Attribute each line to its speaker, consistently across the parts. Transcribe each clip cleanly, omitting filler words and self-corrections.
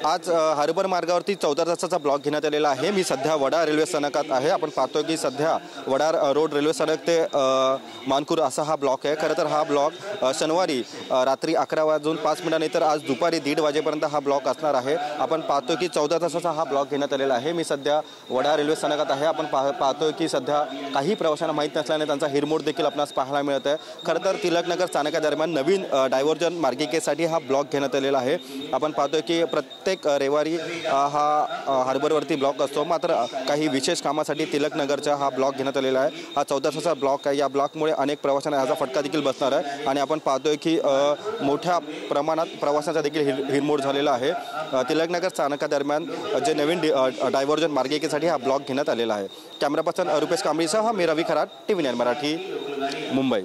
Speaker 1: आज हार्बर मार्गावरती 14 तासाचा ब्लॉक घेण्यात आलेला आहे। मी सध्या वडार रेल्वे स्थानकात आहे। आपण पाहतोय की सध्या वडार रोड रेल्वे स्थानक ते मानकूर असा हा ब्लॉक आहे। खरं तर हा ब्लॉक शनिवारी रात्री 11:05 तर आज दुपारी 1:30 वाजेपर्यंत हा ब्लॉक असणार आहे। आपण पाहतोय की 14 तासाचा हा ब्लॉक घेण्यात आलेला आहे। मी सध्या वडार रेल्वे स्थानकात आहे। आपण पाहतोय की सध्या काही प्रवाशांना माहीत नसल्याने त्यांचा हिरमोड देखील आपल्याला पाहायला मिळत आहे। खरं तर तिलकनगर स्थानकादरम्यान नवीन डायव्हर्जन मार्गिकेसाठी हा ब्लॉक घेण्यात आलेला आहे। आपण पाहतोय की प्रत्येक रविवारी हा हार्बरवरती ब्लॉक असतो, मात्र काही विशेष कामासाठी तिलकनगरचा हा ब्लॉक घेण्यात आलेला आहे। हा 14 तासाचा ब्लॉक आहे। या ब्लॉकमुळे अनेक प्रवाशांना याचा फटका देखील बसणार आहे आणि आपण पाहतोय की मोठ्या प्रमाणात प्रवाशांचा देखील हिरमोड झालेला आहे। तिलकनगर स्थानकादरम्यान जे नवीन डायव्हर्जन मार्गिकेसाठी हा ब्लॉक घेण्यात आलेला आहे। कॅमेरा पर्सन रुपेश कांबळीसह मी रवी खरात, TV9 मराठी, मुंबई।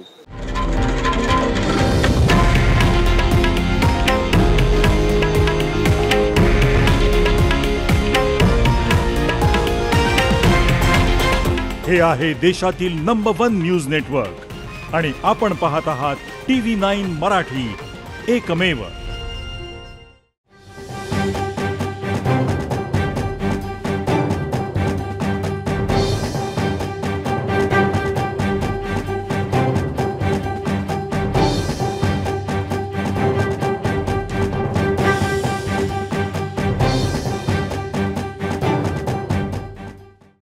Speaker 2: हे आहे देशातील नंबर 1 न्यूज नेटवर्क आणि आपण पाहत आहात TV9 मराठी, एकमेव।